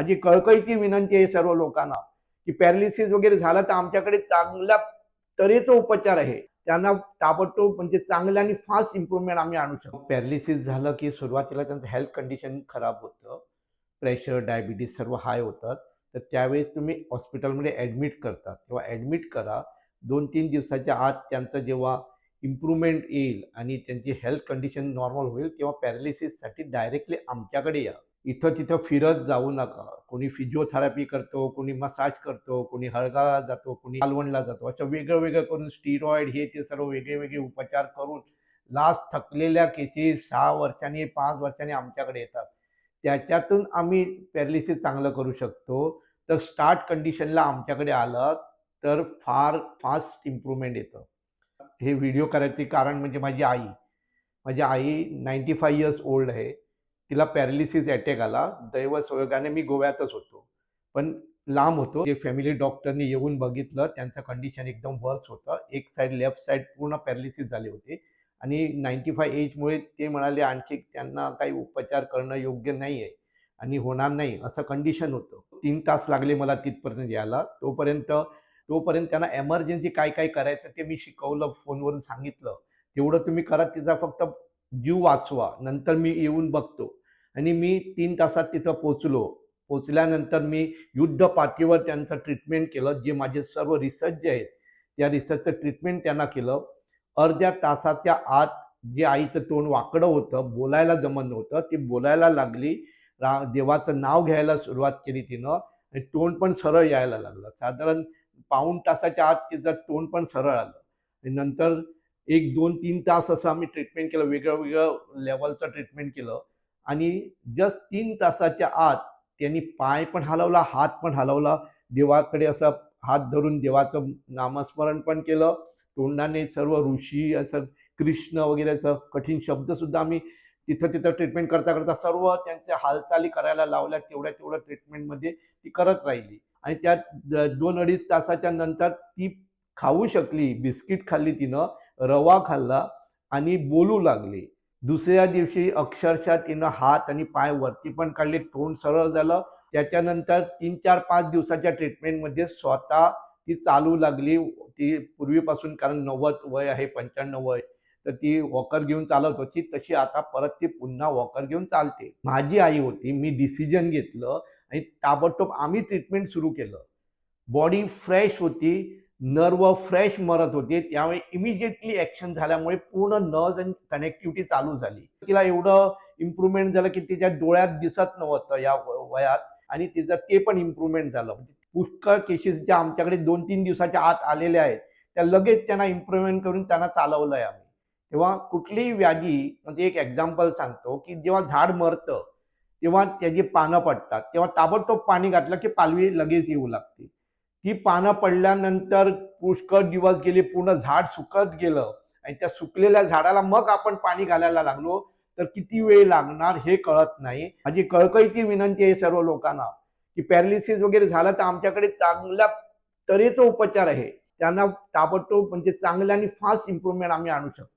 माझी कळकळीची विनंती आहे सर्व लोकांना की पॅरालिसिस वगैरे झालं तर आमच्याकडे चांगल्या तऱ्हेचा उपचार आहे, त्यांना ताबडतोब म्हणजे चांगलं आणि फास्ट इम्प्रूव्हमेंट आम्ही आणू शकतो. पॅरालिसिस झालं की सुरुवातीला त्यांचं हेल्थ कंडिशन खराब होतं, प्रेशर डायबिटीज सर्व हाय होतात. तर त्यावेळेस तुम्ही हॉस्पिटलमध्ये ॲडमिट करतात, तेव्हा ॲडमिट करा. 2-3 दिवसाच्या आत त्यांचं जेव्हा इम्प्रूव्हमेंट येईल आणि त्यांची हेल्थ कंडिशन नॉर्मल होईल तेव्हा पॅरालिसिससाठी डायरेक्टली आमच्याकडे या. इथं तिथं फिरत जाऊ नका. कोणी फिजिओथेरपी करतो, कोणी मसाज करतो, कोणी हळगाला जातो, कोणी मालवणला जातो. असं वेगळं करून स्टिरॉइड हे ते सर्व वेगळे उपचार करून लास्ट थकलेल्या केसेस 6 वर्षांनी 5 वर्षांनी आमच्याकडे येतात. त्याच्यातून आम्ही पॅरालिसिस चांगलं करू शकतो. तर स्टार्ट कंडिशनला आमच्याकडे आलं तर फार फास्ट इम्प्रूव्हमेंट येतं. हे व्हिडिओ करायचे कारण म्हणजे माझी आई 95 इयर्स ओल्ड आहे. तिला पॅरालिसिस अटॅक आला. दैवसुयोगाने मी गोव्यातच होतो. पण लांब होतो. ते फॅमिली डॉक्टरनी येऊन बघितलं. त्यांचं कंडिशन एकदम वर्स होतं. एक साइड लेफ्ट साइड पूर्ण पॅरालिसिस झाली होती आणि 95 एजमुळे ते म्हणाले आणखी त्यांना काही उपचार करणं योग्य नाही आहे आणि होणार नाही असं कंडिशन होतं. 3 तास लागले मला तिथपर्यंत यायला. तोपर्यंत त्यांना एमर्जन्सी काय करायचं ते मी शिकवलं, फोनवरून सांगितलं. तेवढं तुम्ही करा, तिचा फक्त जीव वाचवा. नंतर मी येऊन बघतो आणि मी 3 तासात तिथं पोहोचलो. पोहोचल्यानंतर मी युद्ध पातळीवर त्यांचं ट्रीटमेंट केलं. जे माझे सर्व रिसर्च जे आहेत, त्या रिसर्चचं ट्रीटमेंट त्यांना केलं. अर्ध्या तासाच्या आत जे आईचं तोंड वाकडं होतं, बोलायला जमत नव्हतं, ती बोलायला लागली. देवाचं नाव घ्यायला सुरुवात केली तिनं आणि तोंड पण सरळ यायला लागलं. साधारण पाऊण तासाच्या आत तिचं तोंड पण सरळ आलं आणि नंतर 1, 2, 3 तास असं आम्ही ट्रीटमेंट केलं. वेगळं लेवलचं ट्रीटमेंट केलं आणि जस्ट 3 तासाच्या आत त्यांनी पाय पण हलवला, हात पण हलवला. देवाकडे असं हात धरून देवाचं नामस्मरण पण केलं. तोंडाने सर्व ऋषी असं कृष्ण वगैरे असं कठीण शब्दसुद्धा आम्ही तिथं ट्रीटमेंट करता सर्व त्यांच्या हालचाली करायला लावल्या. तेवढ्या ट्रीटमेंटमध्ये ती करत राहिली आणि त्यात 2-2.5 तासाच्या नंतर ती खाऊ शकली. बिस्किट खाल्ली तिनं, रवा खाल्ला आणि बोलू लागली. दुसऱ्या दिवशी अक्षरशः तिनं हात आणि पाय वरती पण काढले, तोंड सरळ झालं. त्याच्यानंतर 3, 4, 5 दिवसाच्या ट्रीटमेंटमध्ये स्वतः ती चालू लागली. ती पूर्वीपासून कारण 90 वय आहे, 95 वय, तर ती वॉकर घेऊन चालत होती. तशी आता परत ती पुन्हा वॉकर घेऊन चालते. माझी आई होती, मी डिसिजन घेतलं आणि ताबडतोब आम्ही ट्रीटमेंट सुरू केलं. बॉडी फ्रेश होती, नर्व फ्रेश मरत होते. त्यामुळे इमिजिएटली ॲक्शन झाल्यामुळे पूर्ण नर्व्हज आणि कनेक्टिव्हिटी चालू झाली. तिला एवढं इम्प्रूव्हमेंट झालं की तिच्या डोळ्यात दिसत नव्हतं या वयात आणि तिचं ते पण इम्प्रूव्हमेंट झालं. म्हणजे पुष्कळ केसेस ज्या आमच्याकडे 2-3 दिवसाच्या आत आलेल्या आहेत, त्या लगेच त्यांना इम्प्रूव्हमेंट करून त्यांना चालवलंय आम्ही. तेव्हा कुठलीही व्याधी म्हणजे एक एक्झाम्पल सांगतो की जेव्हा झाड मरतं, तेव्हा त्याची पानं पडतात. तेव्हा ताबडतोब पाणी घातलं की पालवी लगेच येऊ लागते. ती पानं पडल्यानंतर पुष्कळ दिवस गेले, पूर्ण झाड सुकत गेलं आणि त्या सुकलेल्या झाडाला मग आपण पाणी घालायला लागलो तर किती वेळ लागणार हे कळत नाही. माझी कळकळीची विनंती आहे सर्व लोकांना की पॅरालिसिस वगैरे झालं तर आमच्याकडे चांगल्या तऱ्हेचा उपचार आहे, त्यांना ताबडतोब म्हणजे चांगलं आणि फास्ट इम्प्रूव्हमेंट आम्ही आणू शकतो.